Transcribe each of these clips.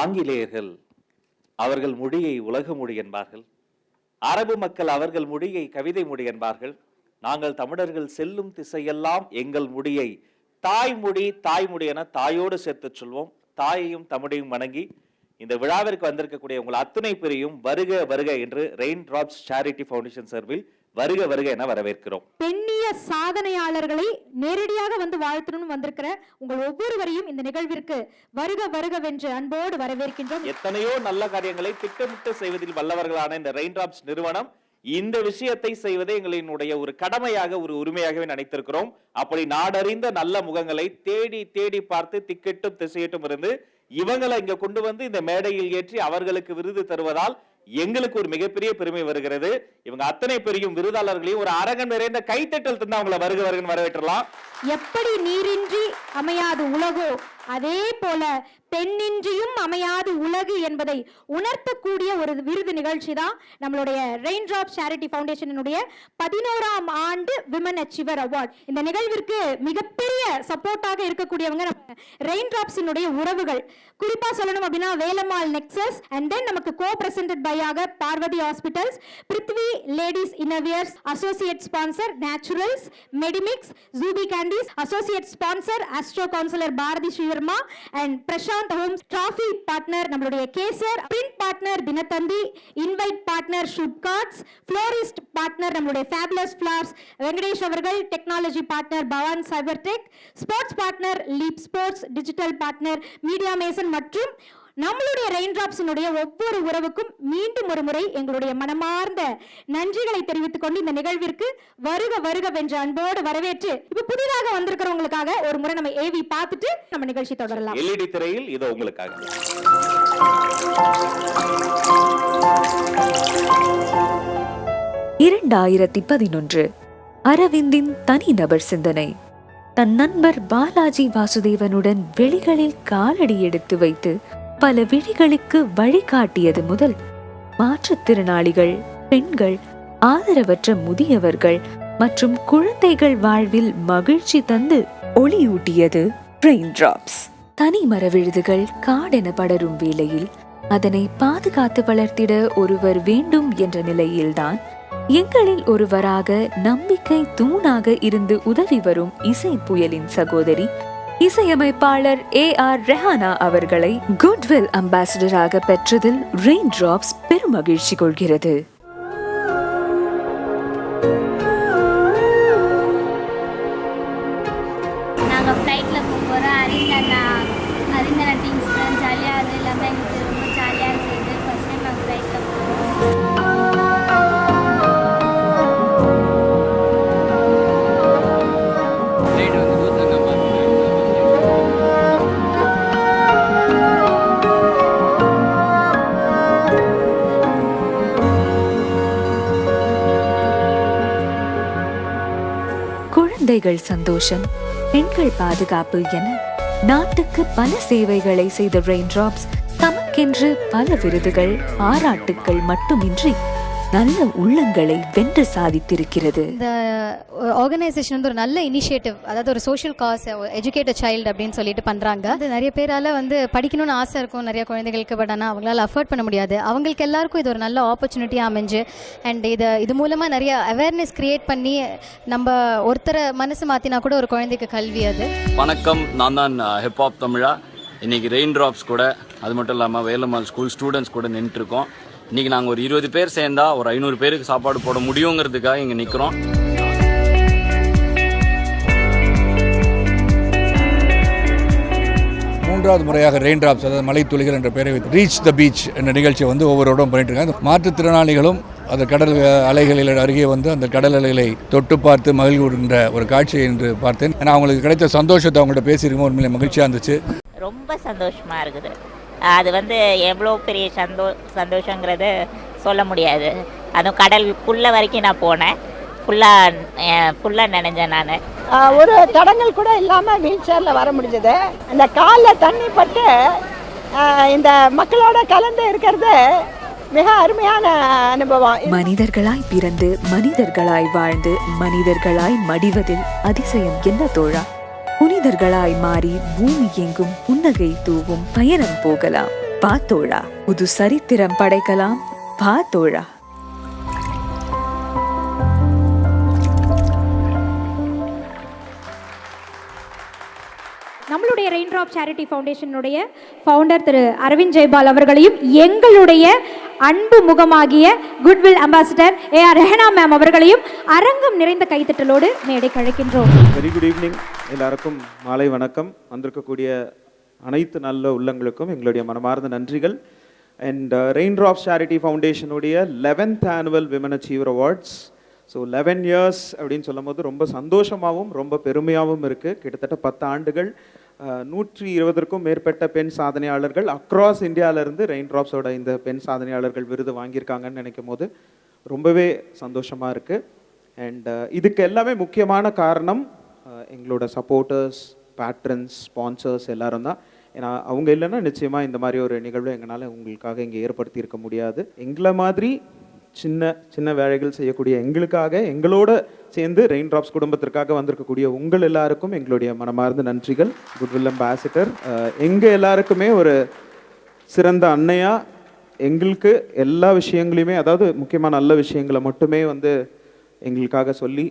ஆங்கிலேயர்கள் அவர்கள் மொழியை உலக மொழி என்பார்கள், அரபு மக்கள் அவர்கள் மொழியை கவிதை மொழி என்பார்கள். நாங்கள் தமிழர்கள் செல்லும் திசையெல்லாம் எங்கள் மொழியை தாய்மொழி என தாயோடு சேர்த்து சொல்வோம். தாயையும் தமிழையும் வணங்கி இந்த விழாவிற்கு வந்திருக்கக்கூடிய உங்கள் அத்துணை பேரையும் வருக வருக என்று ரெயின் டிராப்ஸ் சேரிட்டி ஃபவுண்டேஷன் சார்பில் வருக வருக என வரவேற்கிறோம். பெண்ணிய சாதனையாளர்களை நேரடியாக வந்து வாழ்த்தணும்னு வந்திருக்கிற உங்கள் ஒவ்வொருவரையும் இந்த நிகழ்விற்கு வருக வருகவென்று அன்போடு வரவேற்கின்றோம். எத்தனையோ நல்ல காரியங்களை திட்டமிட்டு செய்வதில் வல்லவர்களான இந்த ரெயின் டிராப்ஸ் நிறுவனம் இந்த விஷயத்தை செய்வதே எங்களினுடைய ஒரு கடமையாக, ஒரு உரிமையாகவே நினைத்திருக்கிறோம். அப்படி நாடறிந்த நல்ல முகங்களை தேடி தேடி பார்த்து திக்கெட்டும் திசையட்டும் இருந்து இவங்களை இங்க கொண்டு வந்து இந்த மேடையில் ஏற்றி அவர்களுக்கு விருது தருவதால் எங்களுக்கு ஒரு மிகப்பெரிய பெருமை வருகிறது. இவங்க அத்தனை பெரியும் விருதாளர்களையும் ஒரு அரங்கம் நிறைந்த கைத்தட்டல் தந்து அவங்களை வருக வருகன்னு வரவேற்றலாம். எப்படி நீரின்றி அமையாது உலகோ அதே போல பெண்ணின்றியும் அமையாது உலகு என்பதை உணர்த்தக்கூடிய ஒரு விருது நிகழ்ச்சி தான் நம்மளுடைய ரெயின் டிராப்ஸ் சேரிட்டி ஃபவுண்டேஷனுடைய 11ஆம் ஆண்டு விமன் அச்சீவர் அவார்ட். இந்த நிகழ்விற்கு மிகப்பெரிய சப்போர்ட்டாக இருக்கக்கூடியவங்க நம்ம ரெயின் டிராப்ஸினுடைய உறவுகள். குறிப்பா சொல்லணும் அப்படின்னா வேலம்மாள் நெக்ஸஸ் அண்ட் தென் நமக்கு கோ பிரசன்டட் பை ஆக Parvathi hospitals, Prithvi ladies innerwears, associate sponsor Naturals, Medimix, Jubi candies, associate sponsor astro counsellor Bharathi Srivarma and Prashanth homes, trophy partner நம்மளுடைய Kesar, print partner Dinathanthi, invite partner shoot cards, florist partner நம்மளுடைய fabulous flowers Venkatesh அவர்கள், technology partner Pavan cyber tech, sports partner leap sports, digital partner media mason மற்றும் நம்மளுடைய rain டிராப்ஸினுடைய ஒவ்வொரு உறவுக்கும் மீண்டும் ஒரு முறை எங்களுடைய மனமார்ந்த நன்றிகளை தெரிவித்துக் கொண்டு இந்த நிகழ்விற்கு வருக வருக வென்ற அன்போடு வரவேற்று இப்ப புதிதாக வந்திருக்கிறவங்களுக்காக ஒரு முறை நம்ம ஏவி பார்த்துட்டு நம்ம நிகழ்ச்சி தொடரலாம். எல்இடி திரையில் இது உங்களுக்காக. 2011 அரவிந்தின் தனிநபர் சிந்தனை. தன் நண்பர் பாலாஜி வாசுதேவனுடன் வெளிகளில் காலடி எடுத்து வைத்து பல விழிகளுக்கு வழிகாட்டியது முதல் மாற்றுத்திறனாளிகள், பெண்கள், ஆதரவற்ற முதியவர்கள் மற்றும் குழந்தைகள் வாழ்வில் மகிழ்ச்சி தந்து ஒளியூட்டியது ரெயின் டிராப்ஸ். தனி மரவிழுதுகள் காடென படரும் வேளையில் அதனை பாதுகாத்து வளர்த்திட ஒருவர் வேண்டும் என்ற நிலையில்தான் எங்களில் ஒருவராக நம்பிக்கை தூணாக இருந்து உதவி வரும் இசை புயலின் சகோதரி இசையமைப்பாளர் AR ரெஹானா அவர்களை குட்வில் அம்பாசிடராக பெற்றதில் ரெயின் டிராப்ஸ் பெருமகிழ்ச்சி கொள்கிறது. நாங்கள் ஃப்ளைட்டில் போகிறோம். அறிந்தனா டீம்ஸ் தான் ஜாலியாக, அது இல்லாமல் எங்களுக்கு ரொம்ப ஜாலியாக இருக்குது. ஃபர்ஸ்ட் டைம் நாங்கள் ஃப்ளைட்டில் போகிறோம். குழந்தைகள் சந்தோஷம், பெண்கள் பாதுகாப்பு என நாட்டுக்கு பல சேவைகளை செய்த ரெயின் டிராப்ஸ் தமக்கென்று பல விருதுகள், பாராட்டுக்கள் மட்டுமின்றி நல்ல உள்ளங்களை வென்று சாதித்திருக்கிறது. இந்த ஆர்கனைசேஷன் வந்து ஒரு நல்ல இனிஷியேட்டிவ், அதாவது ஒரு சோஷியல் காஸ், எஜுகேட் சைல்டு அப்படின்னு சொல்லிட்டு பண்றாங்க. அது நிறைய பேரால வந்து படிக்கணும்னு ஆசை இருக்கும் நிறைய குழந்தைகளுக்கு, பட் ஆனால் அவங்களால அஃபோர்ட் பண்ண முடியாது. அவங்களுக்கு எல்லாருக்கும் இது ஒரு நல்ல ஆப்பர்ச்சுனிட்டி அமைஞ்சு அண்ட் இது மூலமா நிறைய அவேர்னஸ் கிரியேட் பண்ணி நம்ம ஒருத்தரை மனசு மாத்தினா கூட ஒரு குழந்தைக்கு கல்வி. அது வணக்கம், நான் தான் ஹிப்ஹாப் தமிழா. இன்னைக்கு ரெயின் டிராப்ஸ் கூட, அது மட்டும் இல்லாமல் வேலம்மாள் ஸ்கூல் ஸ்டூடெண்ட்ஸ் கூட நின்றுருக்கோம். இன்னைக்கு நாங்கள் ஒரு 20 பேர் சேர்ந்தா ஒரு 500 பேருக்கு சாப்பாடு போட முடியுங்கிறதுக்காக இங்கே நிற்கிறோம். மூன்றாவது முறையாக ரெயின் டிராப்ஸ், அதாவது மலை துளிகள் என்ற பெயரை வைத்து ரீச் த பீச் என்ற நிகழ்ச்சியை வந்து ஒவ்வொரு இடம் பண்ணிட்டு இருக்காங்க. மாற்றுத்திறனாளிகளும் அந்த கடல் அலைகளில் அருகே வந்து அந்த கடல் அலைகளை தொட்டு பார்த்து மகிழ்வுகின்ற ஒரு காட்சியை என்று பார்த்தேன். ஏன்னா அவங்களுக்கு கிடைத்த சந்தோஷத்தை அவங்கள்ட்ட பேசியிருக்கோம். உண்மையிலே மகிழ்ச்சியாக இருந்துச்சு. ரொம்ப சந்தோஷமாக இருக்குது. அது வந்து எவ்வளோ பெரிய சந்தோஷங்கிறது சொல்ல முடியாது. அதுவும் கடலுக்குள்ள வரைக்கும் நான் போனேன். ஃபுல்லாக நினைஞ்சேன் நான். ஒரு தடங்கள் கூட இல்லாமல் வீல் சேரில் வர முடிஞ்சது. அந்த காலில் தண்ணி பட்டு இந்த மக்களோட கலந்து இருக்கிறது மிக அருமையான அனுபவம். மனிதர்களாய் பிறந்து மனிதர்களாய் வாழ்ந்து மனிதர்களாய் மடிவதில் அதிசயம் என்ன தோழா? புனிதர்களாய் மாறி பூமி எங்கும் புன்னகை தூவும் பயணம் போகலாம். வா தோழா, புது சரித்திரம் படைக்கலாம். வா தோழா. நம்மளுடைய ரெயின்ட்ராப் சேரிட்டி ஃபவுண்டேஷனுடைய ஃபவுண்டர் திரு அரவிந்த் ஜெய்பால் அவர்களையும் எங்களுடைய அன்பு முகமாகிய goodwill ambassador AR Rehana ma'am அவர்களையும் அரங்கம் நிறைந்த கைத்தட்டலோடு மேடை கழிக்கின்றோம். Very good evening. எல்லாருக்கும் மாலை வணக்கம். வந்திருக்கக்கூடிய அனைத்து நல்ல உள்ளங்களுக்கும் எங்களுடைய மனமார்ந்த நன்றிகள். அண்ட் ரெயின்ட்ராப்ஸ் சேரிட்டி ஃபவுண்டேஷனுடைய 11th annual women achiever awards. So 11 years அப்படின்னு சொல்லும் போது ரொம்ப சந்தோஷமாகவும் ரொம்ப பெருமையாகவும் இருக்குது. கிட்டத்தட்ட 10 ஆண்டுகள் 120க்கும் மேற்பட்ட பெண் சாதனையாளர்கள் அக்ராஸ் இந்தியாவிலேருந்து ரெயின்ட்ராப்ஸோட இந்த பெண் சாதனையாளர்கள் விருது வாங்கியிருக்காங்கன்னு நினைக்கும் போது ரொம்பவே சந்தோஷமாக இருக்குது. அண்ட் இதுக்கு எல்லாமே முக்கியமான காரணம் எங்களோட சப்போர்ட்டர்ஸ், பேட்ரன்ஸ், ஸ்பான்சர்ஸ் எல்லாரும் தான். ஏன்னா அவங்க இல்லைன்னா நிச்சயமாக இந்த மாதிரி ஒரு நிகழ்வு எங்களால் உங்களுக்காக இங்கே ஏற்படுத்தி இருக்க முடியாது. எங்களை மாதிரி சின்ன சின்ன வேலைகள் செய்யக்கூடிய எங்களுக்காக, எங்களோட சேர்ந்து ரெயின்ட்ராப்ஸ் குடும்பத்திற்காக வந்திருக்கக்கூடிய உங்கள் எல்லாருக்கும் எங்களுடைய மனமார்ந்த நன்றிகள். குட்வில் அம்பாசிடர் எங்கள் எல்லாருக்குமே ஒரு சிறந்த அன்னையாக எங்களுக்கு எல்லா விஷயங்களையுமே, அதாவது முக்கியமாக நல்ல விஷயங்களை மட்டுமே வந்து எங்களுக்காக சொல்லி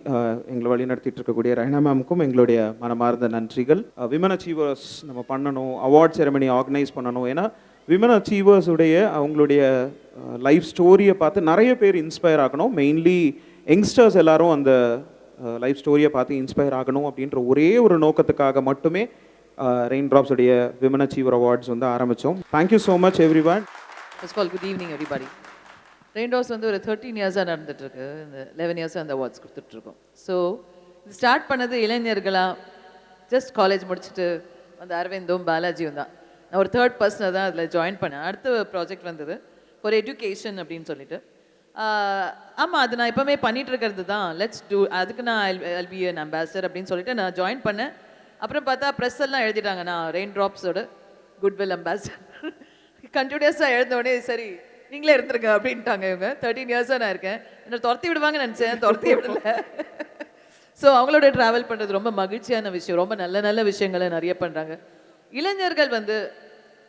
எங்களை வழி நடத்திட்டு இருக்கக்கூடிய ரெஹனா மேமுக்கும் எங்களுடைய மனமார்ந்த நன்றிகள். விமன் அச்சீவர்ஸ் நம்ம பண்ணணும், அவார்ட் செரமனி ஆர்கனைஸ் பண்ணணும். ஏன்னா விமன் அச்சீவர்ஸ் உடைய அவங்களுடைய லைஃப் ஸ்டோரியை பார்த்து நிறைய பேர் இன்ஸ்பயர் ஆகணும். மெயின்லி யங்ஸ்டர்ஸ் எல்லாரும் அந்த லைஃப் ஸ்டோரியை பார்த்து இன்ஸ்பயர் ஆகணும் அப்படின்ற ஒரே ஒரு நோக்கத்துக்காக மட்டுமே ரெயின்ட்ராப்ஸ் உடைய விமன் அச்சீவர் அவார்ட்ஸ் வந்து ஆரம்பித்தோம். Thank you so much everyone. First of all good evening everybody. Raindrops வந்து ஒரு 13 இயர்ஸாக நடந்துட்டுருக்கு. இந்த 11 இயர்ஸாக அந்த அவார்ட்ஸ் கொடுத்துட்ருக்கோம். ஸோ இது ஸ்டார்ட் பண்ணது இளைஞர்களாக ஜஸ்ட் காலேஜ் முடிச்சுட்டு அந்த அரவிந்தும் பாலாஜியும் தான். நான் ஒரு 3rd பர்சனாக தான் அதில் ஜாயின் பண்ணேன். அடுத்த ப்ராஜெக்ட் வந்தது ஃபார் எஜுகேஷன் அப்படின்னு சொல்லிட்டு. ஆமாம், அது நான் எப்போவுமே பண்ணிகிட்டு இருக்கிறது தான். லெட்ஸ் டூ, அதுக்கு நான் ஐல் பி அன் அம்பாசிடர் அப்படின்னு சொல்லிட்டு நான் ஜாயின் பண்ணேன். அப்புறம் பார்த்தா ப்ரெஸ் எல்லாம் எழுதிட்டாங்க நான் ரெயின்ட்ராப்ஸோட குட்வில் அம்பாசிடர். கண்டினியூஸாக எழுந்தோடனே சரி நீங்களே இருந்துருங்க அப்படின்ட்டாங்க இவங்க. 13 இயர்ஸாக நான் இருக்கேன். என்னை துரத்தி விடுவாங்கன்னு நினச்சேன், துரத்தி விடல. ஸோ அவங்களோட ட்ராவல் பண்ணுறது ரொம்ப மகிழ்ச்சியான விஷயம். ரொம்ப நல்ல நல்ல விஷயங்களை நிறைய பண்ணுறாங்க. இளைஞர்கள் வந்து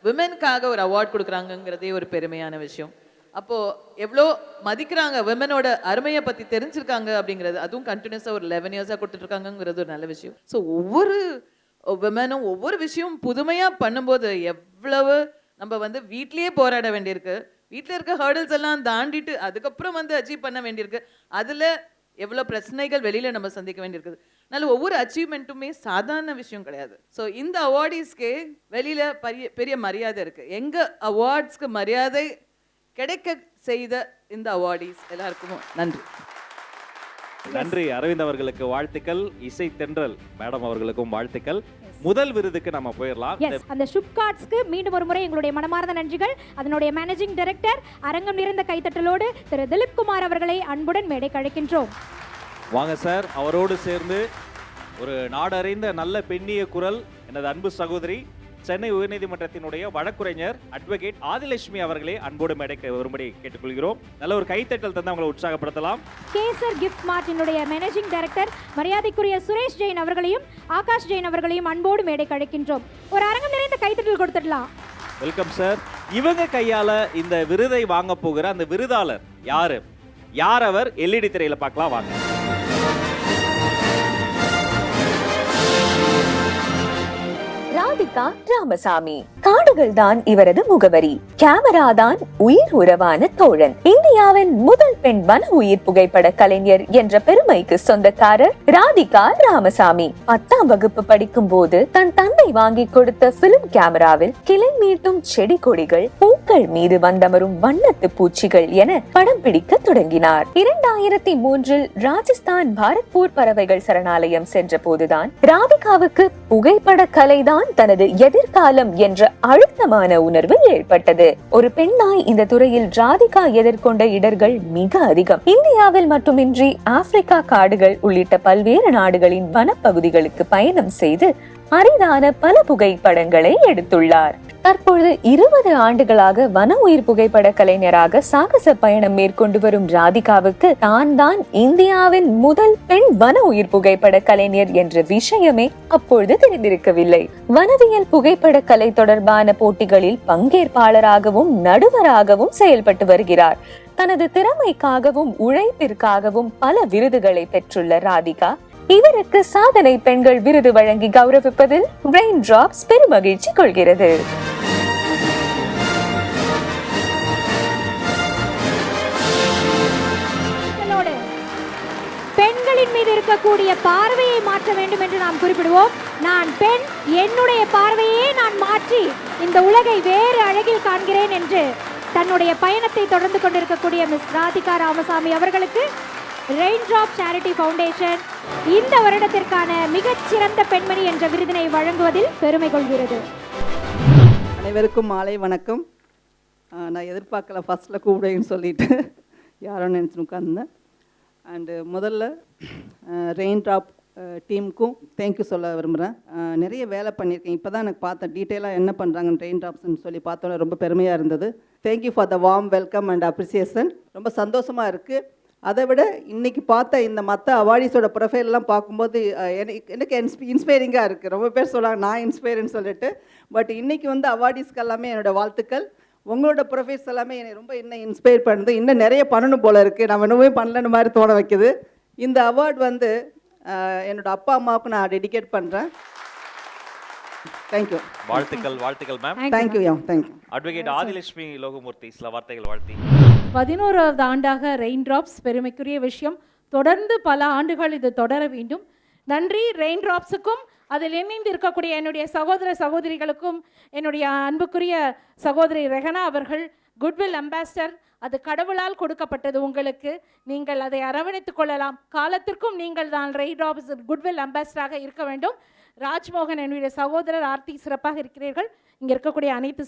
விமென்காக ஒரு அவார்ட் கொடுக்குறாங்கங்கிறதே ஒரு பெருமையான விஷயம். அப்போது எவ்வளோ மதிக்கிறாங்க, விமனோட அருமையை பற்றி தெரிஞ்சிருக்காங்க அப்படிங்கிறது. அதுவும் கண்டினியூஸாக ஒரு 11 இயர்ஸாக கொடுத்துட்ருக்காங்கங்கிறது ஒரு நல்ல விஷயம். ஸோ ஒவ்வொரு விமனும் ஒவ்வொரு விஷயம் புதுமையாக பண்ணும்போது எவ்வளவு நம்ம வந்து வீட்லேயே போராட வேண்டியிருக்கு, வீட்டில் இருக்க ஹர்டல்ஸ் எல்லாம் தாண்டிட்டு அதுக்கப்புறம் வந்து அச்சீவ் பண்ண வேண்டியிருக்கு. அதில் எவ்வளோ பிரச்சனைகள் வெளியில் நம்ம சந்திக்க வேண்டியிருக்குது. அதனால ஒவ்வொரு அச்சீவ்மெண்ட்டுமே சாதாரண விஷயம் கிடையாது. ஸோ இந்த அவார்டீஸ்க்கே வெளியில் பெரிய மரியாதை இருக்குது. எங்கள் அவார்ட்ஸ்க்கு மரியாதை கிடைக்க செய்த இந்த அவார்டீஸ் எல்லாருக்கும் நன்றி. நன்றி. அரவிந்த் அவர்களுக்கு வாழ்த்துக்கள். இசை தென்றல் மேடம் அவர்களுக்கும் வாழ்த்துக்கள். முதல் விருதுக்கு நம்ம போயிடலாம். அந்த ஷுப்கார்ட்ஸ்க்கு மீண்டும் ஒரு முறை எங்களுடைய மனமார்ந்த நன்றிகள். அதனுடைய மேனேஜிங் டைரக்டர் அரங்கம் நிறைந்த கைத்தட்டலோடு திரு திலீப் குமார் அவர்களை அன்புடன் மேடை கழிக்கின்றோம். வாங்க சார். அவரோடு சேர்ந்து ஒரு நாடறிந்த நல்ல பெண்ணிய குரல் எனது அன்பு சகோதரி சென்னை உயர்நீதிமன்றத்தினுடைய வழக்குரைஞர் அட்வொகேட் ஆதிலட்சுமி அவர்களே அன்போடு மேடைக்கு வரும்படி கேட்டுக்கொள்கிறோம். நல்ல ஒரு கைத்தட்டல் தந்து அவங்களை உற்சாகப்படுத்தலாம். கேசர் கிஃப்ட் மார்ட்டினுடைய மேனேஜிங் டைரக்டர் மரியாதைக்குரிய சுரேஷ் ஜெயின் அவர்களையும் ஆகாஷ் ஜெயின் அவர்களையும் அன்போடு மேடை கழிக்கின்றோம். ஒரு அரங்கம் நிறைந்த கைத்தட்டல் கொடுத்துடலாம். Welcome sir. இவங்க கையால இந்த விருதை வாங்க போகிற அந்த விருதாளர் யார் அவர் எல்இடி திரையில பார்க்கலாம் வாங்க. ராதிகா ராமசாமி. காடுகள் தான் இவரது முகவரி. கேமரா தான் உயிர் உறவான தோழன். இந்தியாவின் முதல் பெண் வன உயிர் புகைப்பட கலைஞர் என்ற பெருமைக்கு சொந்தக்காரர் ராதிகா ராமசாமி. 10ஆம் வகுப்பு படிக்கும் போது தன் தந்தை வாங்கி கொடுத்த பிலிம் கேமராவில் கிளை மீட்டும் செடி கொடிகள், பூக்கள் மீது வந்தமரும் வண்ணத்து பூச்சிகள் என படம் பிடிக்க தொடங்கினார். 2003 ராஜஸ்தான் பாரத்பூர் பறவைகள் சரணாலயம் சென்ற போதுதான் ராதிகாவுக்கு புகைப்பட கலைதான் தனது எதிர்காலம் என்ற அழுத்தமான உணர்வு ஏற்பட்டது. ஒரு பெண்ணாய் இந்த துறையில் ராதிகா எதிர்கொண்ட இடர்கள் மிக அதிகம். இந்தியாவில் மட்டுமின்றி ஆப்பிரிக்கா காடுகள் உள்ளிட்ட பல்வேறு நாடுகளின் வனப்பகுதிகளுக்கு பயணம் செய்து அரிதான பல புகைப்படங்களை எடுத்துள்ளார். தற்பொழுது 20 ஆண்டுகளாக வன உயிர் புகைப்பட கலைஞராக சாகச பயணம் மேற்கொண்டு வரும் ராதிகாவுக்கு தான் இந்தியாவின் முதல் பெண் வன உயிர் புகைப்பட கலைஞர் என்ற விஷயமே அப்பொழுது தெரிந்திருக்கவில்லை. வனவியல் புகைப்பட கலை தொடர்பான போட்டிகளில் பங்கேற்பாளராகவும் நடுவராகவும் செயல்பட்டு வருகிறார். தனது திறமைக்காகவும் உழைப்பிற்காகவும் பல விருதுகளை பெற்றுள்ள ராதிகா இவருக்கு சாதனை பெண்கள் விருது வழங்கி கௌரவிப்பதில் ரெயின் டிராப்ஸ் பெருமகிழ்ச்சி கொள்கிறது. பெண்களின் மீது இருக்கக்கூடிய பார்வையை மாற்ற வேண்டும் என்று நாம் குறிப்பிடுவோம். நான் பெண், என்னுடைய பார்வையே நான் மாற்றி இந்த உலகை வேறு அழகில் காண்கிறேன் என்று தன்னுடைய பயணத்தை தொடர்ந்து கொண்டிருக்கக்கூடிய மிஸ் ராதிகா ராமசாமி அவர்களுக்கு ரெயின்ட்ராப் சேரிட்டி ஃபவுண்டேஷன் இந்த வருடத்திற்கான மிகச்சிறந்த பெண்மணி என்ற விருதினை வழங்குவதில் பெருமை கொள்கிறது. அனைவருக்கும் மாலை வணக்கம். நான் எதிர்பார்க்கல ஃபஸ்ட்டில் கூப்பிடுன்னு சொல்லிட்டு யாரும் நினச்சி உட்காந்துருந்தேன். அண்டு முதல்ல ரெயின்ட்ராப் டீமுக்கும் தேங்க்யூ சொல்ல விரும்புகிறேன். நிறைய வேலை பண்ணியிருக்கேன். இப்போ தான் எனக்கு பார்த்தேன் டீட்டெயிலாக என்ன பண்ணுறாங்கன்னு ரெயின்ட்ராப்ஸ்ன்னு சொல்லி பார்த்தோன்னே ரொம்ப பெருமையாக இருந்தது. Thank you for the warm welcome and appreciation. ரொம்ப சந்தோஷமாக இருக்குது. அதை விட இன்றைக்கி பார்த்த இந்த மற்ற அவார்டிஸோட ப்ரொஃபைல்லாம் பார்க்கும்போது எனக்கு இன்ஸ்பைரிங்காக இருக்குது. ரொம்ப பேர் சொல்கிறாங்க நான் இன்ஸ்பைர்னு சொல்லிட்டு. பட் இன்றைக்கி வந்து அவார்டிஸ்க்கு எல்லாமே என்னோடய வாழ்த்துக்கள். உங்களோட ப்ரொஃபைல்ஸ் எல்லாமே என்னை ரொம்ப இன்னும் இன்ஸ்பயர் பண்ணுது. இன்னும் நிறைய பண்ணணும் போல் இருக்குது. நம்ம இன்னுமே பண்ணலன்னு மாதிரி தோண வைக்குது. இந்த அவார்டு வந்து என்னோடய அப்பா அம்மாவுக்கு நான் டெடிகேட் பண்ணுறேன். தேங்க்யூ. வாழ்த்துக்கள் ma'am. Thank you. Thank you. Advocate Adhilakshmi Logamurthy சில வார்த்தைகள் வாழ்த்தி. 11வது ஆண்டாக ரெயின்ட்ராப்ஸ் பெருமைக்குரிய விஷயம். தொடர்ந்து பல ஆண்டுகள் இது தொடர வேண்டும். நன்றி ரெயின்ட்ராப்ஸுக்கும் அதில் இணைந்து இருக்கக்கூடிய என்னுடைய சகோதர சகோதரிகளுக்கும். என்னுடைய அன்புக்குரிய சகோதரி ரெஹனா அவர்கள் குட்வில் அம்பாசிடர். அது கடவுளால் கொடுக்கப்பட்டது உங்களுக்கு. நீங்கள் அதை அரவணைத்துக் கொள்ளலாம். காலத்திற்கும் நீங்கள் தான் ரெயின்ட்ராப்ஸ் குட்வில் அம்பாசிடராக இருக்க வேண்டும். ராஜ்மோகன் என்னுடைய சகோதரர் ஆர்த்தி சிறப்பாக இருக்கிறீர்கள். இங்கே இருக்கக்கூடிய அனைத்து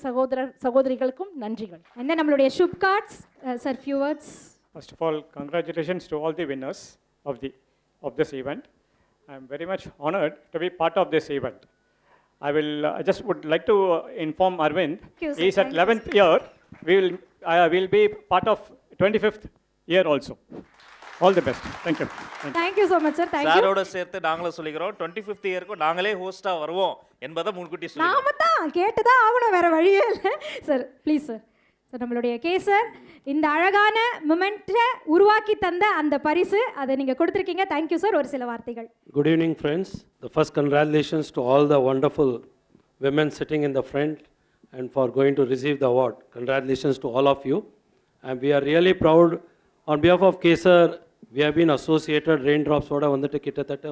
சகோதரிகளுக்கும் நன்றிகள். என்ன நம்மளுடைய ஷுப் கார்ட்ஸ் sir, few words. First of all, congratulations to all the winners of this event. I am very much honored to be part of this event. I just would like to inform Arvind. He is at 11th year. I will be part of 25th year also. All the best. Thank you. Thank you so much sir. Thank you. சாரோட சேர்த்து நாங்களும் சொல்லிக்கிறோம் 25th இயருக்கு நாங்களே ஹோஸ்டா வருவோம் என்பதை முன்கூட்டி சொல்லுங்க. நாம தான் கேட்டு தான் ஆகணும், வேற வழியே இல்லை சார். Please sir. சார் நம்மளுடைய கேசர் இந்த அழகான மொமெண்ட்டை உருவாக்கி தந்த அந்த பரிசு அதை நீங்கள் கொடுத்துருக்கீங்க. Thank you sir. ஒரு சில வார்த்தைகள். Good evening friends. The first congratulations to all the wonderful women sitting in the front and for going to receive the award. Congratulations to all of you. And we are really proud on behalf of Kesar. We have been associated Raindrops ஓட வந்துட்டு கிட்டத்தட்ட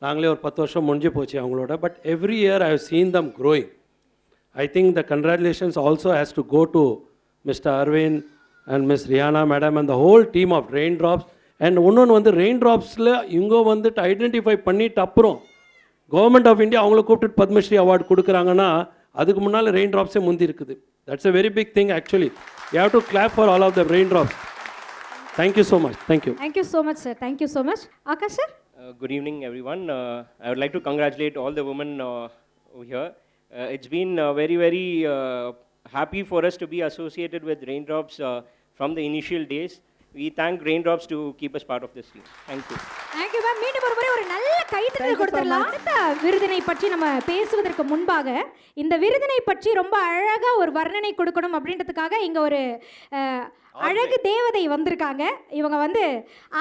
நாங்களே ஒரு 10 வருஷம் முடிஞ்சு போச்சு அவங்களோட. But every year I have seen them growing. I think the congratulations also has to go to Mr. Arvind and Miss Rihanna madam and the whole team of Raindrops. And இன்னொன்று வந்து ரெயின்ட்ராப்ஸில் இவங்க வந்துட்டு ஐடென்டிஃபை பண்ணிட்டு அப்புறம் government of India அவங்கள கூப்பிட்டு Padmashri award கொடுக்குறாங்கன்னா அதுக்கு முன்னால் ரெயின்ட்ராப்ஸே முந்தி இருக்குது. That's a very big thing actually. You have to clap for all of the Raindrops. Thank you so much. Thank you. Thank you so much sir. Thank you so much. Akash sir. Good evening everyone. I would like to congratulate all the women over here. It's been very happy for us to be associated with Raindrops from the initial days. We thank Raindrops to keep us part of this team. Thank you. Thank you ma'am. மீண்டும் ஒரு முறை ஒரு நல்ல கைத்தட்டல் கொடுத்துடலாம். அடுத்த விருதினை பற்றி நம்ம பேசுவதற்கு முன்பாக இந்த விருதினை பற்றி ரொம்ப அழகா ஒரு வர்ணனை கொடுக்கணும் அப்படின்றதுக்காக இங்க ஒரு அழகு தேவதை வந்திருக்காங்க. இவங்க வந்து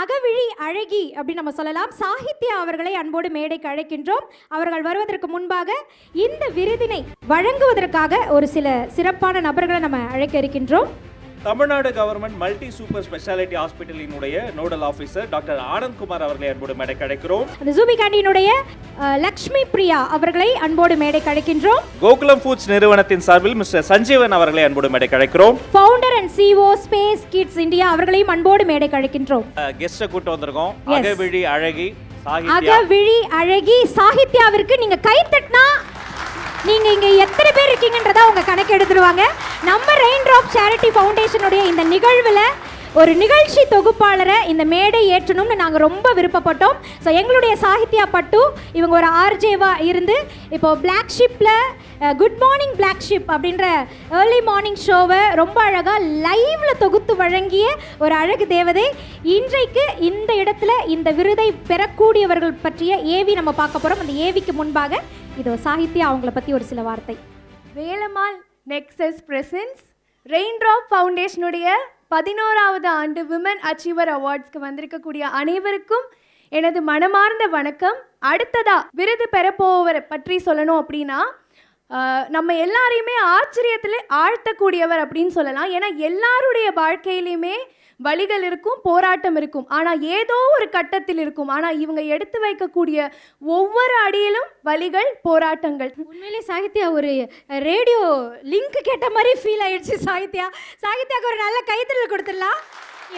அகவிழி அழகி அப்படின்னு நம்ம சொல்லலாம். சாகித்யா அவர்களை அன்போடு மேடைக்கு அழைக்கின்றோம். அவர்கள் வருவதற்கு முன்பாக இந்த விருதினை வழங்குவதற்காக ஒரு சில சிறப்பான நபர்களை நம்ம அழைக்க இருக்கின்றோம். Tamil Nadu government multi super speciality ஹாஸ்பிட்டலினுடைய nodal officer doctor Anand Kumar அவர்களை அன்போடு மேடைக்கு அழைக்கிறோம். ஜூபி கேண்டீனுடைய லக்ஷ்மி பிரியா அவர்களை அன்போடு மேடைக்கு அழைக்கின்றோம். கோகுலம் ஃபுட்ஸ் நிறுவனத்தின் சார்பில் மிஸ்டர் சஞ்சீவன் அவர்களை அன்போடு மேடைக்கு அழைக்கிறோம். Founder and CO space kids India அவர்களையும் அன்போடு மேடைக்கு அழைக்கின்றோம். கெஸ்ட கூட்டு வந்திருக்கோம். அகவிழி அழகி சாகித்யா. அகவிழி அழகி சாகித்யாவிற்கு நீங்க கை தட்டினா நீங்க இங்க எத்தனை பேர் இருக்கீங்கன்றத அவங்க கணக்கு எடுத்துருவாங்க. நம்ம ரெயின்ட்ராப் சேரிட்டி ஃபவுண்டேஷனுடைய இந்த நிகழ்வுல ஒரு நிகழ்ச்சி தொகுப்பாளரை இந்த மேடை ஏற்றணும்னு நாங்கள் ரொம்ப விருப்பப்பட்டோம். ஸோ எங்களுடைய சாகித்யா பட்டு இவங்க ஒரு ஆர்ஜேவாக இருந்து இப்போ பிளாக் ஷிப்பில் குட் மார்னிங் பிளாக் ஷிப் அப்படின்ற ஏர்லி மார்னிங் ஷோவை ரொம்ப அழகாக லைவில் தொகுத்து வழங்கிய ஒரு அழகு தேவதை. இன்றைக்கு இந்த இடத்துல இந்த விருதை பெறக்கூடியவர்கள் பற்றிய ஏவி நம்ம பார்க்க போகிறோம். அந்த ஏவிக்கு முன்பாக இதோ சாகித்யா அவங்கள பற்றி ஒரு சில வார்த்தை. வேலம்மாள் நெக்ஸஸ் பிரசன்ஸ் ரெயின்ட்ராப் ஃபவுண்டேஷனுடைய 11வது ஆண்டு விமன் அச்சீவர் அவார்ட்ஸ்க்கு வந்திருக்கக்கூடிய அனைவருக்கும் எனது மனமார்ந்த வணக்கம். அடுத்ததா விருது பெறப்போவர் பற்றி சொல்லணும் அப்படின்னா நம்ம எல்லாரையுமே ஆச்சரியத்தில் ஆழ்த்தக்கூடியவர் அப்படின்னு சொல்லலாம். ஏன்னா எல்லாருடைய வாழ்க்கையிலையுமே வலிகள் இருக்கும், போராட்டம் இருக்கும், ஆனால் ஏதோ ஒரு கட்டத்தில் இருக்கும். ஆனால் இவங்க எடுத்து வைக்கக்கூடிய ஒவ்வொரு அடியிலும் வலிகள், போராட்டங்கள். உண்மையிலே சாகித்யா ஒரு ரேடியோ லிங்க் கேட்ட மாதிரி ஃபீல் ஆயிடுச்சு. சாகித்யாவுக்கு ஒரு நல்ல கைத்தறல் கொடுத்துடலாம்.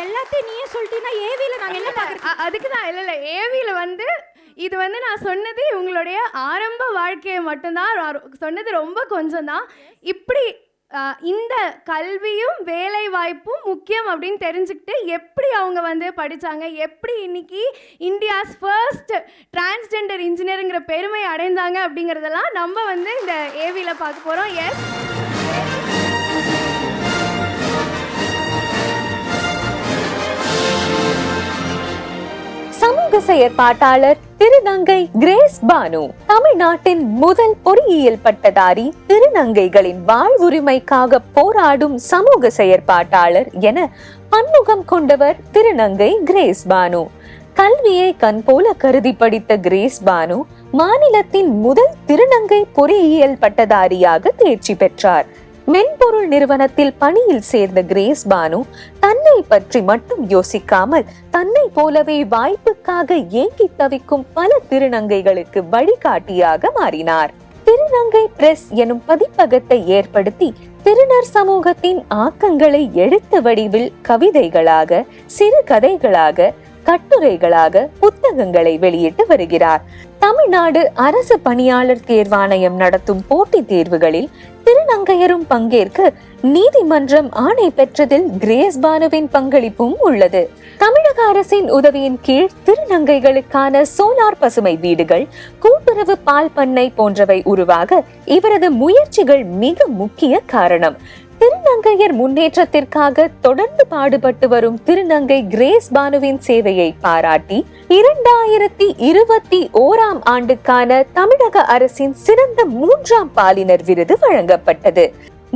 எல்லாத்தையும் நீயே சொல்லிட்டீங்கன்னா ஏவியில் நாங்கள் என்ன பார்க்குறோம்? அதுக்கு தான் இல்லை ஏவியில் இது நான் சொன்னது உங்களுடைய ஆரம்ப வாழ்க்கையை மட்டும்தான் சொன்னது, ரொம்ப கொஞ்சம் தான். இப்படி இந்த கல்வியும் வேலை வாய்ப்பும் முக்கியம் அப்படின்னு தெரிஞ்சுக்கிட்டு எப்படி அவங்க படித்தாங்க, எப்படி இன்னைக்கு இந்தியாஸ் ஃபர்ஸ்ட் டிரான்ஸ்ஜெண்டர் இன்ஜினியருங்கிற பெருமை அடைந்தாங்க அப்படிங்கிறதெல்லாம் நம்ம இந்த ஏவியில் பார்க்க போகிறோம். எஸ், சமூக செயற்பாட்டாளர் திருநங்கை கிரேஸ் பானு தமிழ்நாட்டின் முதல் பொறியியல் பட்டதாரி, திருநங்கைகளின் வாழ்வுரிமைக்காக போராடும் சமூக செயற்பாட்டாளர் என பன்முகம் கொண்டவர் திருநங்கை கிரேஸ் பானு. கல்வியை கண் போல கருதி படித்த கிரேஸ் பானு மாநிலத்தின் முதல் திருநங்கை பொறியியல் பட்டதாரியாக தேர்ச்சி பெற்றார். மென்பொருள் நிறுவனத்தில் பணியில் சேர்ந்த கிரேஸ் பானு தன்னை பற்றி மட்டும் யோசிக்காமல் தன்னை போலவே வாய்ப்புக்காக ஏங்கி தவிக்கும் பல திருநங்கைகளுக்கு வழிகாட்டியாக மாறினார். திருநங்கை பிரஸ் எனும் பதிப்பகத்தை ஏற்படுத்தி திருநர் சமூகத்தின் ஆக்கங்களை எழுத்து வடிவில் கவிதைகளாக, சிறு கதைகளாக, கட்டுரைகளாக புத்தகங்களை வெளியிட்டு வருகிறார். தமிழ்நாடு அரசு பணியாளர் தேர்வாணையம் நடத்தும் போட்டித் தேர்வுகளில் திருநங்கையரும் பங்கேற்க நீதிமன்றம் ஆணை பெற்றதில் கிரேஸ் பானுவின் பங்களிப்பும் உள்ளது. தமிழக அரசின் உதவியின் கீழ் திருநங்கைகளுக்கான சோலார் பசுமை வீடுகள், கூட்டுறவு பால் பண்ணை போன்றவை உருவாக இவரது முயற்சிகள் மிக முக்கிய காரணம். திருநங்கையர் முன்னேற்றத்திற்காக தொடர்ந்து பாடுபட்டு வரும் திருநங்கை கிரேஸ் பானுவின் சேவையை பாராட்டி 2021 ஆண்டுக்கான தமிழக அரசின் சிறந்த 3ஆம் பாலினர் விருது வழங்கப்பட்டது.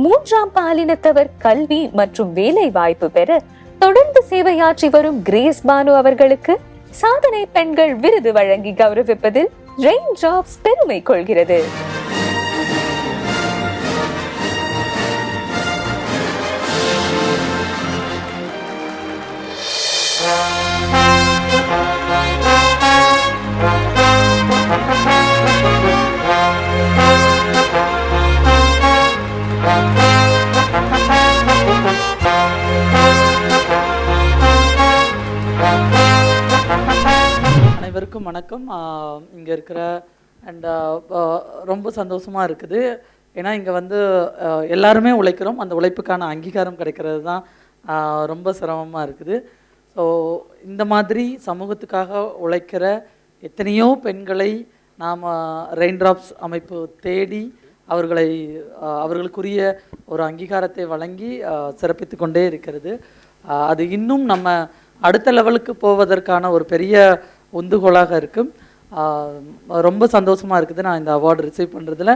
3ஆம் பாலினத்தவர் கல்வி மற்றும் வேலை வாய்ப்பு பெற தொடர்ந்து சேவையாற்றி வரும் கிரேஸ் பானு அவர்களுக்கு சாதனை பெண்கள் விருது வழங்கி கௌரவிப்பதில் ரெயின்ட்ராப்ஸ் பெருமை கொள்கிறது. அனைவருக்கும் வணக்கம். இங்கே இருக்கிற அண்ட் ரொம்ப சந்தோஷமாக இருக்குது. ஏன்னா இங்கே எல்லாருமே உழைக்கிறோம், அந்த உழைப்புக்கான அங்கீகாரம் கிடைக்கிறது தான் ரொம்ப சிரமமாக இருக்குது. ஸோ இந்த மாதிரி சமூகத்துக்காக உழைக்கிற எத்தனையோ பெண்களை நாம் ரெயின்ட்ராப்ஸ் அமைப்பு தேடி அவர்களுக்குரிய ஒரு அங்கீகாரத்தை வழங்கி சிறப்பித்து கொண்டே இருக்கிறது. அது இன்னும் நம்ம அடுத்த லெவலுக்கு போவதற்கான ஒரு பெரிய உந்துகோலாக இருக்கும். ரொம்ப சந்தோஷமாக இருக்குது நான் இந்த அவார்டு ரிசீவ் பண்ணுறதுல.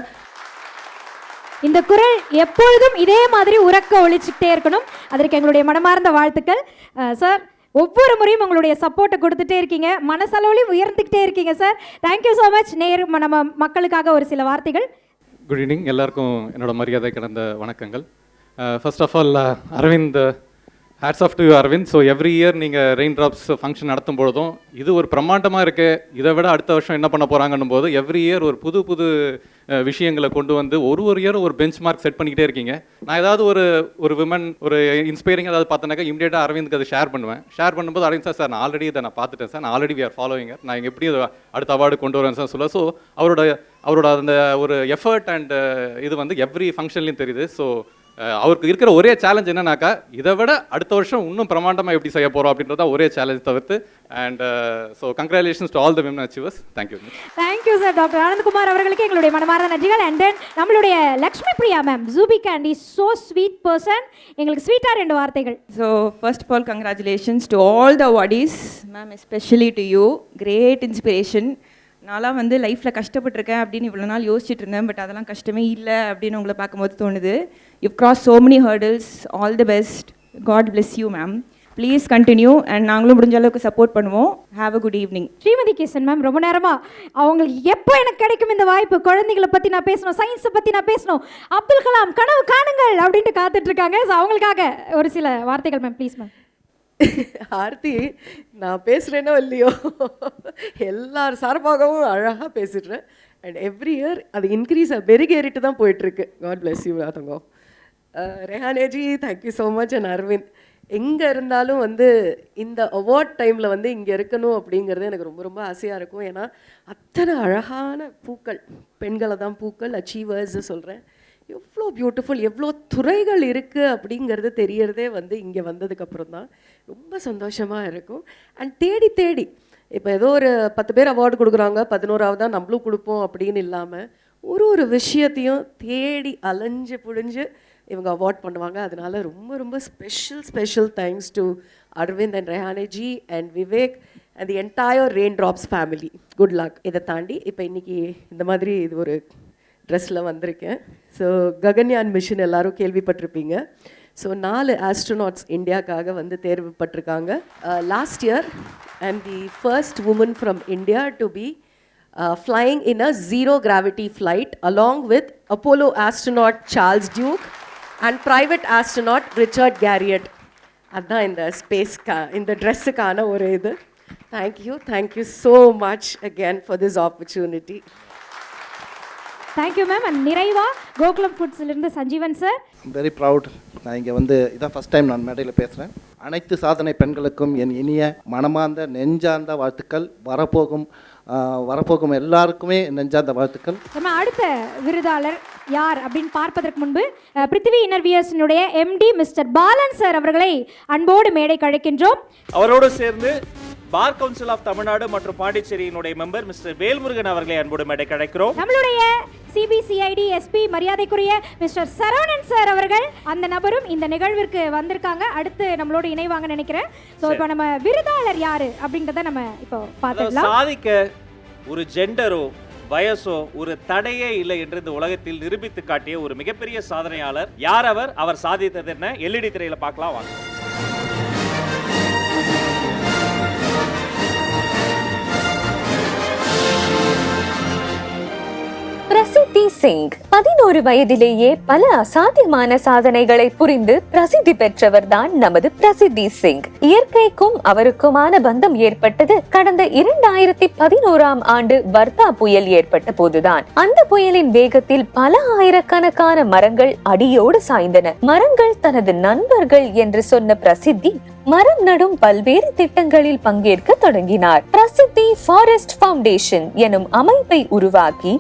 இந்த குரல் எப்பொழுதும் இதே மாதிரி உறக்க ஒழிச்சுக்கிட்டே இருக்கணும். அதற்கு எங்களுடைய மனமார்ந்த வாழ்த்துக்கள். சார், ஒவ்வொரு முறையும் உங்களுடைய சப்போர்ட்டை கொடுத்துட்டே இருக்கீங்க, மனசளவுலையும் உயர்ந்துக்கிட்டே இருக்கீங்க சார். Thank you so much. நம்ம மக்களுக்காக ஒரு சில வார்த்தைகள். Good evening. எல்லாருக்கும் என்னோட மரியாதை கடந்த வணக்கங்கள். First of all Aravind, hats off to Aravind. So every year நீங்கள் ரெயின்ட்ராப்ஸ் ஃபங்க்ஷன் நடத்தும் பொழுதும் இது ஒரு பிரம்மாண்டமாக இருக்குது, இதை விட அடுத்த வருஷம் என்ன பண்ண போகிறாங்கன்னும் போது எவ்ரி இயர் ஒரு புது புது விஷயங்களை கொண்டு வந்து ஒரு இயரும் ஒரு பெஞ்ச் மார்க் செட் பண்ணிக்கிட்டே இருக்கீங்க. நான் ஏதாவது ஒரு விமன் ஒரு இன்ஸ்பைரிங் ஏதாவது பார்த்தனாக்கா இமீடியட்டாக அரவிந்த்க்கு அதை ஷேர் பண்ணும்போது அரவிந்த் சார் நான் ஆல்ரெடி இதை நான் பார்த்துட்டேன் சார், நான் ஆல்ரெடி வி ஆர் ஃபாலோவிங், நான் எப்படி அடுத்த அவார்டு கொண்டு வரேன் சார் சொல்ல. ஸோ அவரோட அந்த ஒரு எஃபர்ட் அண்ட் இது எவ்ரி ஃபங்க்ஷன்லையும் தெரியுது. ஸோ அவருக்கு இருக்கிற ஒரே சேலஞ்ச் என்னன்னாக்கா இதை விட அடுத்த வருஷம் இன்னும் பிரமாண்டமாக எப்படி செய்ய போகிறோம் அப்படின்றத ஒரே சேலஞ்ச் தவிர்த்து. And so congratulations to all the women achievers. Thank you. Thank you sir. Doctor Anandkumar அவர்களுக்கு எங்களுடைய மனமார்ந்த நன்றிகள். அண்ட் தென் நம்மளுடைய Lakshmi Priya ma'am, Jubika and is so sweet person. எங்களுக்கு ஸ்வீட்டாக 2 வார்த்தைகள். So first of all congratulations to all the awardees ma'am, especially to you. Great inspiration. நான்லாம் வந்து லைஃப்பில் கஷ்டப்பட்டிருக்கேன் அப்படின்னு இவ்வளோ நாள் யோசிச்சுட்டு இருந்தேன். பட் அதெல்லாம் கஷ்டமே இல்லை அப்படின்னு உங்களை பார்க்கும்போது தோணுது. You cross so many hurdles. All the best. God bless you ma'am. Please continue. And நாங்களும் முடிஞ்ச அளவுக்கு சப்போர்ட் பண்ணுவோம். Have a good evening. Shrimati Kishan ma'am, ரொம்ப நேரமாக அவங்களுக்கு எப்போ எனக்கு கிடைக்கும் இந்த வாய்ப்பு, குழந்தைகளை பற்றி நான் பேசணும், சயின்ஸை பற்றி நான் பேசணும், அப்துல் கலாம் கனவு காணுங்கள் அப்படின்ட்டு காத்துட்ருக்காங்க. ஸோ அவங்களுக்காக ஒரு சில வார்த்தைகள் மேம், ப்ளீஸ் மேம். ஆர்த்தி, நான் பேசுகிறேனோ இல்லையோ எல்லார் சார்பாகவும் அழகாக பேசிடுறேன். அண்ட் எவ்ரி இயர் அது பெருகேறிட்டு தான் போயிட்டுருக்கு. காட் பிளஸ் யூ தங்கம். Rehanaji, thank you so much. And Aravind, எங்கே இருந்தாலும் வந்து இந்த அவார்ட் டைமில் வந்து இங்கே இருக்கணும் அப்படிங்கிறது எனக்கு ரொம்ப ரொம்ப ஆசையாக இருக்கும். ஏன்னா அத்தனை அழகான பூக்கள், பெண்களை தான் பூக்கள் அச்சீவர்ஸ் சொல்கிறேன். எவ்வளோ பியூட்டிஃபுல், எவ்வளோ துறைகள் இருக்குது அப்படிங்கிறது தெரியறதே வந்து இங்கே வந்ததுக்கப்புறம் தான். ரொம்ப சந்தோஷமாக இருக்கும். அண்ட் தேடி தேடி இப்போ ஏதோ ஒரு 10 பேர் அவார்டு கொடுக்குறாங்க, 11ஆவதாக நம்மளும் கொடுப்போம் அப்படின்னு இல்லாமல் ஒரு விஷயத்தையும் தேடி அலைஞ்சு புழிஞ்சு இவங்க அவார்ட் பண்ணுவாங்க. அதனால ரொம்ப ரொம்ப special thanks to Aravind and Rehanaji and Vivek and the entire raindrops family. Good luck. இதை தாண்டி இப்போ இன்றைக்கி இந்த மாதிரி இது ஒரு ட்ரெஸ்ஸில் வந்திருக்கேன். ஸோ ககன்யான் மிஷன் எல்லாரும் கேள்விப்பட்டிருப்பீங்க. ஸோ 4 ஆஸ்ட்ரோநாட்ஸ் இந்தியாவுக்காக வந்து தேர்வு பட்டிருக்காங்க last year. And the first woman from India to be flying in a zero gravity flight along with Apollo astronaut Charles Duke and private astronaut Richard Garriott. அதான் இந்த இந்த ட்ரெஸ்ஸுக்கான ஒரு இது. Thank you so much again for this opportunity. Thank you ma'am. And நிறைவா கோகுலம் ஃபுட்ஸ்லேருந்து Sanjeevan sir. Very proud. நான் இங்கே வந்து இதான் ஃபஸ்ட் டைம் நான் மேடையில் பேசுகிறேன். அனைத்து சாதனை பெண்களுக்கும் என் இனிய மனமார்ந்த நெஞ்சார்ந்த வாழ்த்துக்கள். வரப்போகும் எல்லாருக்குமே நெஞ்சார்ந்த வாழ்த்துக்கள். நம்ம அடுத்த விருதாளர் யார் அப்படின்னு பார்ப்பதற்கு முன்பு பிருத்திவி இன்னர்வியர்ஸினுடைய எம்டி மிஸ்டர் பாலன் சார் அவர்களை அன்போடு மேடை கழிக்கின்றோம். அவரோடு சேர்ந்து பார் கவுன்சில் ஆஃப் தமிழ்நாடு மற்றும் பாண்டிச்சேரியினுடைய மெம்பர் மிஸ்டர் வேல்முருகன் அவர்களை அன்போடு மேடை கழிக்கிறோம். நம்மளுடைய சிபிசிஐடி எஸ்பி மரியாதைக்குரிய மிஸ்டர் சரவணன் சார் அவர்கள், அந்த நபரும் இந்த நிகழ்விற்கு வந்திருக்காங்க. அடுத்து நம்மளோட இணைவாங்க நினைக்கிறேன். ஸோ இப்போ நம்ம விருதாளர் யாரு அப்படின்றத நம்ம இப்போ பார்த்துக்கலாம். சாதிக்க ஒரு ஜெண்டரோ வயசோ ஒரு தடையே இல்லை என்று இந்த உலகத்தில் நிரூபித்து காட்டிய ஒரு மிகப்பெரிய சாதனையாளர் யார் அவர் சாதித்தது என்ன? எல்இடி திரையில பார்க்கலாம் வாங்க. பிரசித்தி சிங் 11 வயதிலேயே பல அசாத்தியமான சாதனைகளை புரிந்து பிரசித்தி பெற்றவர் தான் நமது பிரசித்தி சிங். இயற்கைக்கும் அவருக்குமான பந்தம் ஏற்பட்டது கடந்த 2011ஆம் ஆண்டு வர்தா புயல் ஏற்பட்ட போதுதான். அந்த புயலின் வேகத்தில் பல ஆயிரக்கணக்கான மரங்கள் அடியோடு சாய்ந்தன. மரங்கள் தனது நண்பர்கள் என்று சொன்ன பிரசித்தி மரம் நடும் பல்வேறு திட்டங்களில் பங்கேற்க தொடங்கினார். பிரசித்தி ஃபாரஸ்ட் ஃபவுண்டேஷன் எனும் அமைப்பை உருவாக்கி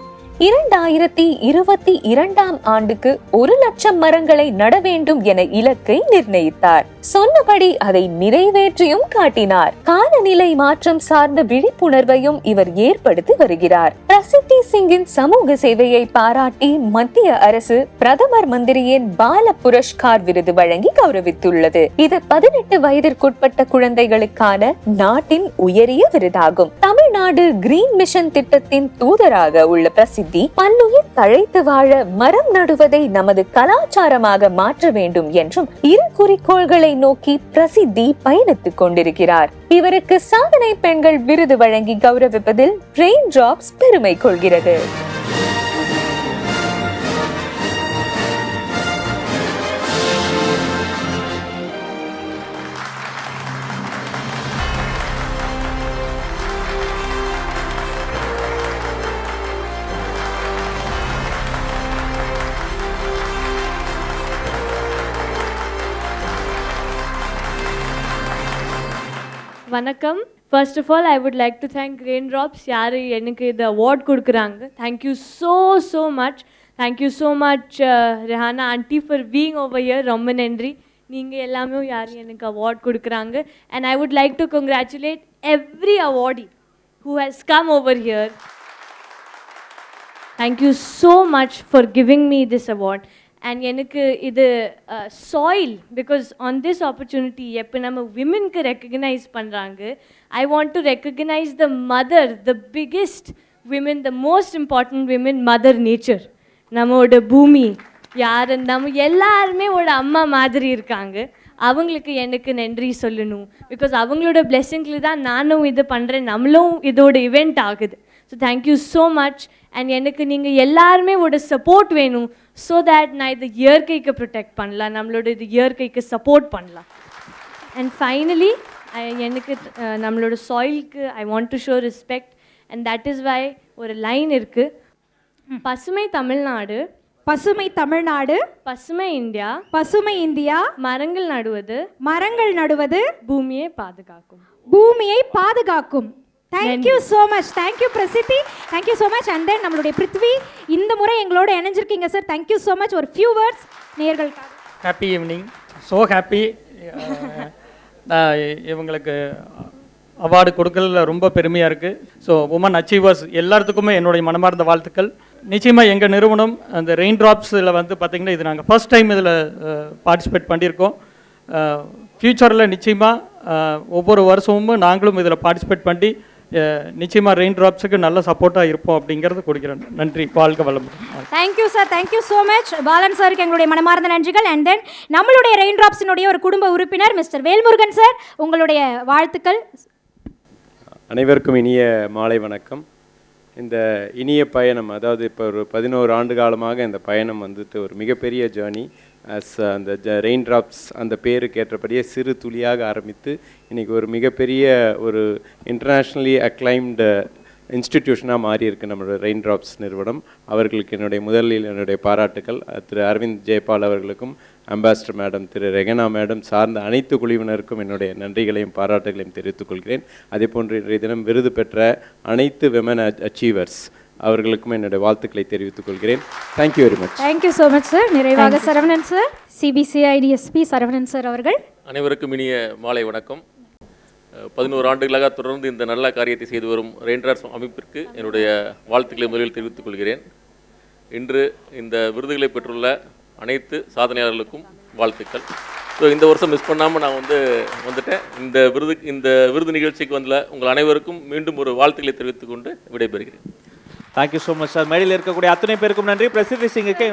2022ஆம் ஆண்டுக்கு 1,00,000 மரங்களை நட வேண்டும் என இலக்கை நிர்ணயித்தார். சொன்னபடி அதை நிறைவேற்றியும் காட்டினார். காலநிலை மாற்றம் சார்ந்த விழிப்புணர்வையும் இவர் ஏற்படுத்தி வருகிறார். பிரசித்தி சிங்கின் சமூக சேவையை பாராட்டி மத்திய அரசு பிரதமர் மந்திரியின் பால புரஸ்கார் விருது வழங்கி கௌரவித்துள்ளது. இது 18 வயதிற்குட்பட்ட குழந்தைகளுக்கான நாட்டின் உயரிய விருதாகும். தமிழ்நாடு கிரீன் மிஷன் திட்டத்தின் தூதராக உள்ள பிரசித்தி பல்லுயிர் தழைத்து வாழ மரம் நடுவதை நமது கலாச்சாரமாக மாற்ற வேண்டும் என்றும் இரு குறிக்கோள்களை நோக்கி பிரசித்தி பயணித்துக் கொண்டிருக்கிறார். இவருக்கு சாதனை பெண்கள் விருது வழங்கி கௌரவிப்பதில் ரெயின்ட்ராப்ஸ் பெருமை கொள்கிறது. வணக்கம். First of all I would like to thank raindrops யார் எனக்கு இந்த அவார்ட் கொடுக்குறாங்க. Thank you so much. Thank you so much Rehana aunty for being over here. ரொம்ப நன்றி. நீங்கள் எல்லாமே யார் எனக்கு அவார்ட் கொடுக்குறாங்க. And I would like to congratulate every awardee who has come over here. Thank you so much for giving me this award. And எனக்கு இது soil, because on this opportunity எப்போ நம்ம விமென்க்கு ரெக்கக்னைஸ் பண்ணுறாங்க, I want to recognize the mother, the biggest women, the most important women, mother nature. நம்மளோட பூமி யார், நம்ம எல்லாருமே ஒரு அம்மா மாதிரி இருக்காங்க. அவங்களுக்கு எனக்கு நன்றி சொல்லணும். பிகாஸ் அவங்களோட பிளெஸ்ஸிங்கில் தான் நானும் இது பண்ணுறேன், நம்மளும் இதோட இவெண்ட் ஆகுது. So thank you so much. And எனக்கு நீங்கள் எல்லாருமே ஒரு சப்போர்ட் வேணும், ஸோ தேட் நான் இது இயற்கைக்கு ப்ரொடெக்ட் பண்ணலாம், நம்மளோட இது இயற்கைக்கு சப்போர்ட் பண்ணலாம். அண்ட் ஃபைனலி எனக்கு நம்மளோட சாயிலுக்கு I want to show respect. And that is why ஒரு லைன் இருக்குது, பசுமை தமிழ்நாடு, பசுமை தமிழ்நாடு, பசுமை இந்தியா, பசுமை இந்தியா, மரங்கள் நடுவது, மரங்கள் நடுவது பூமியை பாதுகாக்கும், பூமியை பாதுகாக்கும். Thank you so much. தேங்க்யூ பிரசித்தி, thank you so much. And then நம்மளுடைய பிருத்வி இந்த முறை எங்களோட இணைஞ்சிருக்கீங்க சார். Thank you so much. ஒரு ஃபியூ வேர்ட்ஸ் நேயர்களுக்காக. Happy evening. So happy. இவங்களுக்கு அவார்டு கொடுக்கறதுல ரொம்ப பெருமையாக இருக்குது. ஸோ உமன் அச்சீவர்ஸ் எல்லாத்துக்குமே என்னுடைய மனமார்ந்த வாழ்த்துக்கள். நிச்சயமாக எங்கள் நிறுவனம் அந்த ரெயின் ட்ராப்ஸில் வந்து பார்த்திங்கன்னா இது நாங்கள் ஃபர்ஸ்ட் டைம் இதில் பார்ட்டிசிபேட் பண்ணியிருக்கோம். ஃப்யூச்சரில் நிச்சயமாக ஒவ்வொரு வருஷமும் நாங்களும் இதில் பார்ட்டிசிபேட் பண்ணி நிச்சயமாக ரெயின் ட்ராப்ஸுக்கு நல்ல சப்போர்ட்டாக இருப்போம் அப்படிங்கிறது கொடுக்கிறேன். நன்றி. வாழ்க வளமுடன். Thank you sir. Thank you so much. Balan சாருக்கு எங்களுடைய மனமார்ந்த நன்றிகள். அண்ட் தென் நம்மளுடைய ரெயின் ட்ராப்ஸினுடைய ஒரு குடும்ப உறுப்பினர் மிஸ்டர் வேல்முருகன் சார், உங்களுடைய வாழ்த்துக்கள். அனைவருக்கும் இனிய மாலை வணக்கம். இந்த இனிய பயணம், அதாவது இப்போ ஒரு 11 ஆண்டு காலமாக இந்த பயணம் வந்துட்டு ஒரு மிகப்பெரிய ஜேர்னி. அந்த ரெயின் ட்ராப்ஸ் அந்த பேருக்கு ஏற்றபடியே சிறு துளியாக ஆரம்பித்து இன்றைக்கி ஒரு மிகப்பெரிய ஒரு இன்டர்நேஷ்னலி அக்ளைம்டு இன்ஸ்டிடியூஷனாக மாறி இருக்கு நம்மளோட ரெயின் ட்ராப்ஸ் நிறுவனம். அவர்களுக்கு முதலில் என்னுடைய பாராட்டுக்கள். திரு அரவிந்த் ஜெயபால் அவர்களுக்கும், அம்பாசிடர் மேடம் திரு ரெகனா மேடம் சார்ந்த அனைத்து குழுவினருக்கும் என்னுடைய நன்றிகளையும் பாராட்டுகளையும் தெரிவித்துக் கொள்கிறேன். அதே போன்று இன்றைய தினம் விருது பெற்ற அனைத்து விமன் அச்சீவர்ஸ் அவர்களுக்கும் என்னுடைய வாழ்த்துக்களை தெரிவித்துக் கொள்கிறேன். Thank you very much. Thank you so much sir. நிறைவாக சரவணன் சார், சிபிசிஐடிஎஸ்பி சரவணன் சார் அவர்கள். அனைவருக்கும் இனிய மாலை வணக்கம். 11 ஆண்டுகளாக தொடர்ந்து இந்த நல்ல காரியத்தை செய்து வரும் ரெயின் ட்ராப்ஸ் அமைப்பிற்கு என்னுடைய வாழ்த்துக்களை முதலில் தெரிவித்துக் கொள்கிறேன். இன்று இந்த விருதுகளை பெற்றுள்ள அனைத்து சாதனையாளர்களுக்கும் வாழ்த்துக்கள். ஸோ இந்த வருஷம் மிஸ் பண்ணாமல் நான் வந்துட்டேன். இந்த விருது நிகழ்ச்சிக்கு வந்த உங்கள் அனைவருக்கும் மீண்டும் ஒரு வாழ்த்துக்களை தெரிவித்துக் கொண்டு விடைபெறுகிறேன். Thank you so much sir. மேடையில் இருக்கக்கூடிய அத்தனை பேருக்கும் நன்றி. பிரசித்தி சிங்குக்கு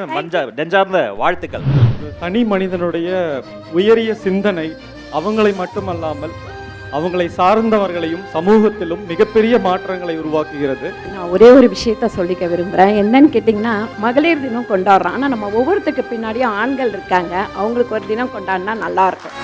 நெஞ்சார்ந்த வாழ்த்துக்கள். தனி மனிதனுடைய உயரிய சிந்தனை அவங்களை மட்டுமல்லாமல் அவங்களை சார்ந்தவர்களையும் சமூகத்திலும் மிகப்பெரிய மாற்றங்களை உருவாக்குகிறது. நான் ஒரே ஒரு விஷயத்த சொல்லிக்க விரும்புகிறேன். என்னன்னு கேட்டிங்கன்னா, மகளிர் தினம் கொண்டாடுறோம். ஆனால் நம்ம ஒவ்வொருத்துக்கு பின்னாடியும் ஆண்கள் இருக்காங்க. அவங்களுக்கு ஒரு தினம் கொண்டாடினா நல்லாயிருக்கும்.